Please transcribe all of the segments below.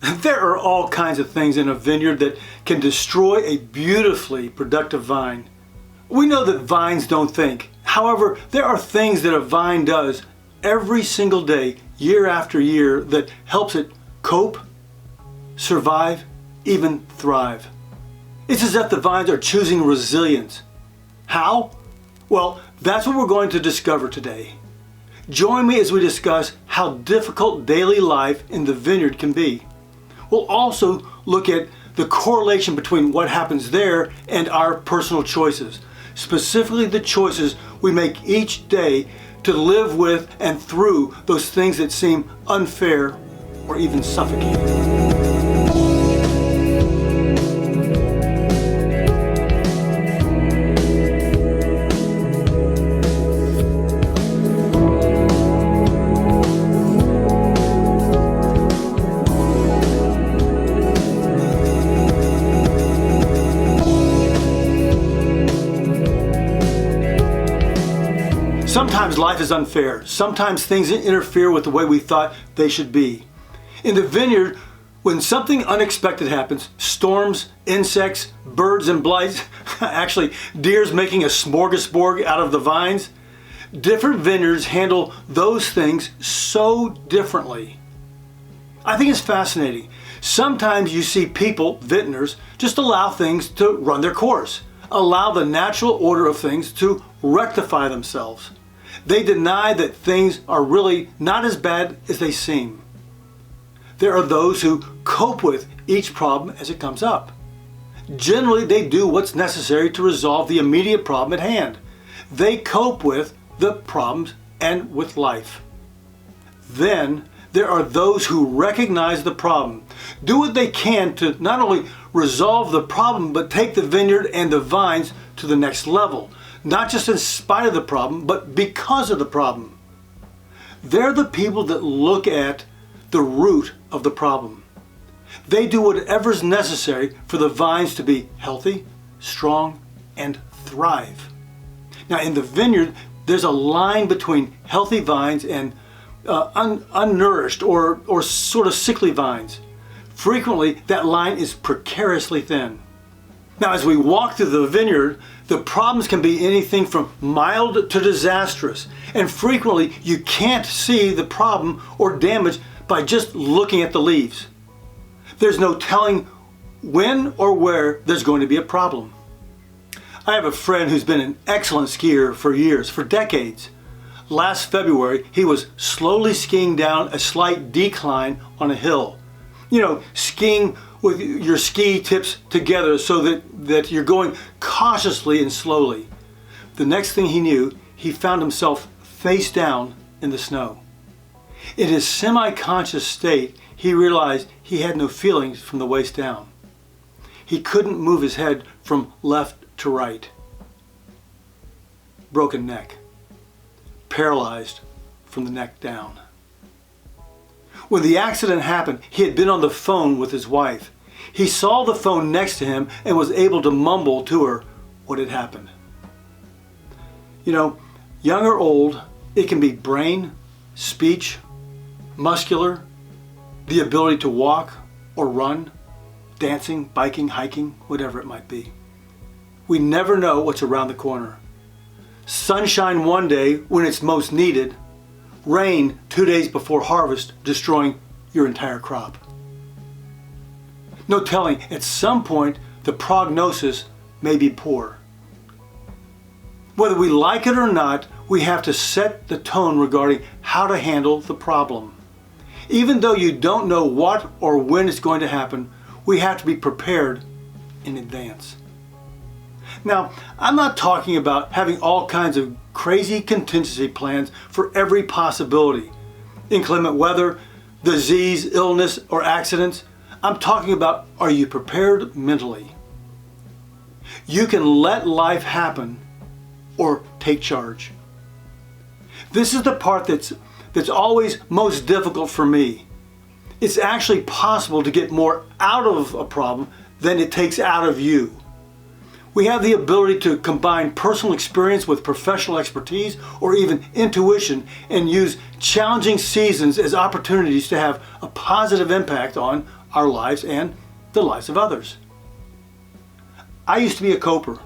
There are all kinds of things in a vineyard that can destroy a beautifully productive vine. We know that vines don't think. However, there are things that a vine does every single day, year after year, that helps it cope, survive, even thrive. It's as if the vines are choosing resilience. How? Well, that's what we're going to discover today. Join me as we discuss how difficult daily life in the vineyard can be. We'll also look at the correlation between what happens there and our personal choices, specifically the choices we make each day to live with and through those things that seem unfair or even suffocating. Sometimes life is unfair. Sometimes things interfere with the way we thought they should be. In the vineyard, when something unexpected happens, storms, insects, birds and blights, actually deers making a smorgasbord out of the vines, different vineyards handle those things so differently. I think it's fascinating. Sometimes you see people, vintners, just allow things to run their course, allow the natural order of things to rectify themselves. They deny that things are really not as bad as they seem. There are those who cope with each problem as it comes up. Generally, they do what's necessary to resolve the immediate problem at hand. They cope with the problems and with life. Then there are those who recognize the problem, do what they can to not only resolve the problem, but take the vineyard and the vines to the next level. Not just in spite of the problem, but because of the problem. They're the people that look at the root of the problem. They do whatever's necessary for the vines to be healthy, strong, and thrive. Now in the vineyard, there's a line between healthy vines and unnourished or sort of sickly vines. Frequently, that line is precariously thin. Now, as we walk through the vineyard, the problems can be anything from mild to disastrous, and frequently you can't see the problem or damage by just looking at the leaves. There's no telling when or where there's going to be a problem. I have a friend who's been an excellent skier for years, for decades. Last February, he was slowly skiing down a slight decline on a hill. You know, skiing with your ski tips together so that you're going cautiously and slowly. The next thing he knew, he found himself face down in the snow. In his semi-conscious state, he realized he had no feelings from the waist down. He couldn't move his head from left to right. Broken neck. Paralyzed from the neck down. When the accident happened, he had been on the phone with his wife. He saw the phone next to him and was able to mumble to her what had happened. You know, young or old, it can be brain, speech, muscular, the ability to walk or run, dancing, biking, hiking, whatever it might be. We never know what's around the corner. Sunshine one day when it's most needed, rain 2 days before harvest, destroying your entire crop. No telling, at some point, the prognosis may be poor. Whether we like it or not, we have to set the tone regarding how to handle the problem. Even though you don't know what or when it's going to happen, we have to be prepared in advance. Now, I'm not talking about having all kinds of crazy contingency plans for every possibility. Inclement weather, disease, illness, or accidents. I'm talking about, are you prepared mentally? You can let life happen or take charge. This is the part that's always most difficult for me. It's actually possible to get more out of a problem than it takes out of you. We have the ability to combine personal experience with professional expertise or even intuition and use challenging seasons as opportunities to have a positive impact on our lives and the lives of others. I used to be a coper,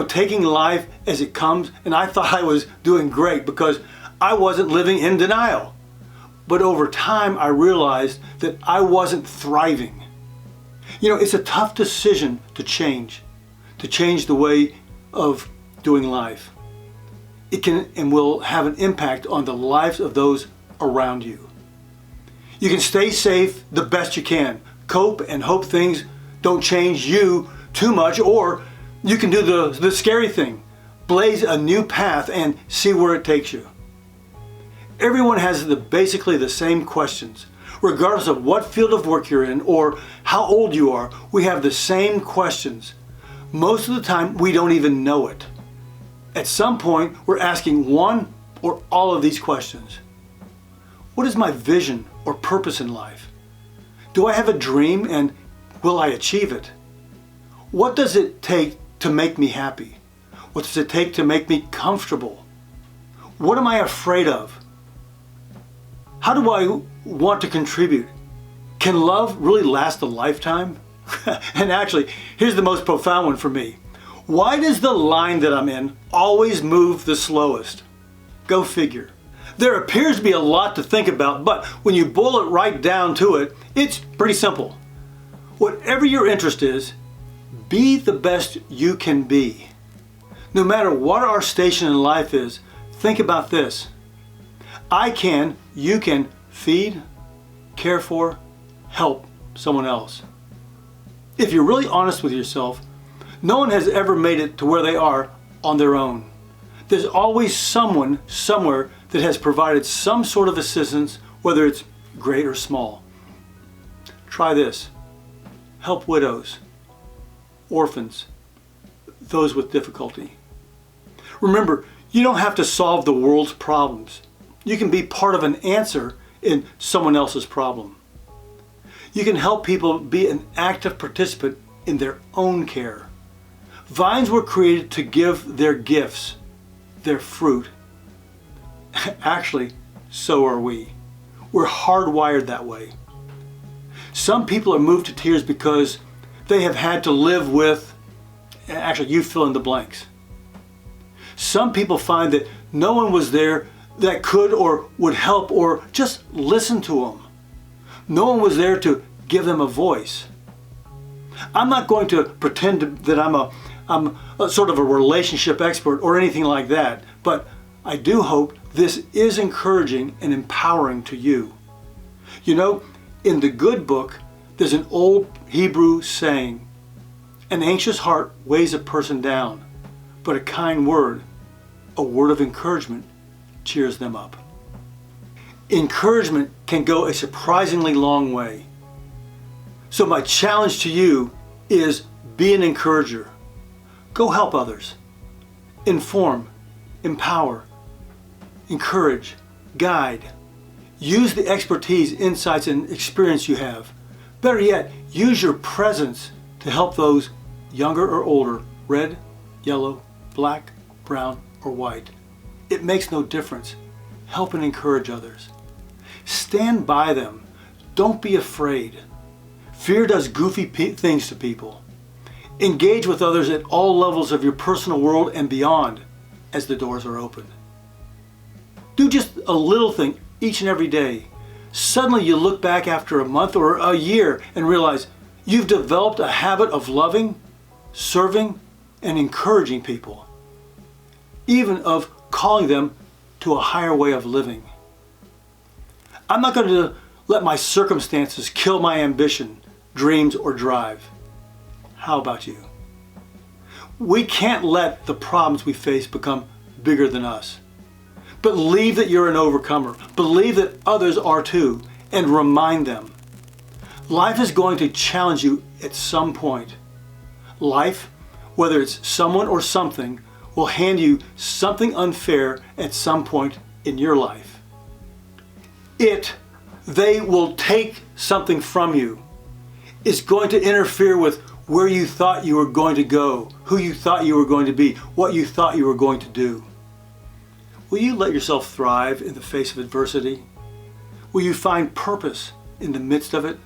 taking life as it comes, and I thought I was doing great because I wasn't living in denial. But over time, I realized that I wasn't thriving. It's a tough decision to change the way of doing life. It can and will have an impact on the lives of those around you. You can stay safe the best you can, cope and hope things don't change you too much, or you can do the scary thing, blaze a new path and see where it takes you. Everyone has basically the same questions. Regardless of what field of work you're in or how old you are, we have the same questions. Most of the time, we don't even know it. At some point, we're asking one or all of these questions. What is my vision or purpose in life? Do I have a dream and will I achieve it? What does it take to make me happy? What does it take to make me comfortable? What am I afraid of? How do I want to contribute? Can love really last a lifetime? And actually, here's the most profound one for me. Why does the line that I'm in always move the slowest? Go figure. There appears to be a lot to think about, but when you boil it right down to it, it's pretty simple. Whatever your interest is, be the best you can be. No matter what our station in life is, think about this. You can feed, care for, help someone else. If you're really honest with yourself, no one has ever made it to where they are on their own. There's always someone somewhere that has provided some sort of assistance, whether it's great or small. Try this. Help widows, orphans, those with difficulty. Remember, you don't have to solve the world's problems. You can be part of an answer in someone else's problem. You can help people be an active participant in their own care. Vines were created to give their gifts, their fruit. Actually, so are we. We're hardwired that way. Some people are moved to tears because they have had to live with, actually you fill in the blanks. Some people find that no one was there that could or would help or just listen to them. No one was there to give them a voice. I'm not going to pretend that I'm a sort of a relationship expert or anything like that, but I do hope this is encouraging and empowering to you. In the good book, there's an old Hebrew saying, an anxious heart weighs a person down, but a kind word, a word of encouragement, cheers them up. Encouragement can go a surprisingly long way. So my challenge to you is be an encourager. Go help others. Inform, empower, encourage, guide. Use the expertise, insights, and experience you have. Better yet, use your presence to help those younger or older, red, yellow, black, brown, or white. It makes no difference. Help and encourage others. Stand by them. Don't be afraid. Fear does goofy things to people. Engage with others at all levels of your personal world and beyond as the doors are open. Do just a little thing each and every day. Suddenly you look back after a month or a year and realize you've developed a habit of loving, serving, and encouraging people. Even of calling them to a higher way of living. I'm not going to let my circumstances kill my ambition, dreams, or drive. How about you? We can't let the problems we face become bigger than us. Believe that you're an overcomer. Believe that others are too, and remind them. Life is going to challenge you at some point. Life, whether it's someone or something, will hand you something unfair at some point in your life. They will take something from you. It's going to interfere with where you thought you were going to go, who you thought you were going to be, what you thought you were going to do. Will you let yourself thrive in the face of adversity? Will you find purpose in the midst of it?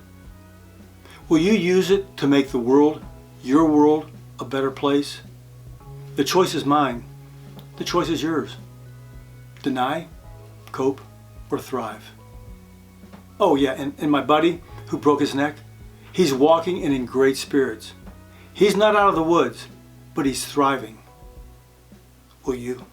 Will you use it to make the world, your world, a better place? The choice is mine. The choice is yours. Deny, cope, or thrive. Oh yeah, and my buddy who broke his neck, he's walking and in great spirits. He's not out of the woods, but he's thriving. Will you?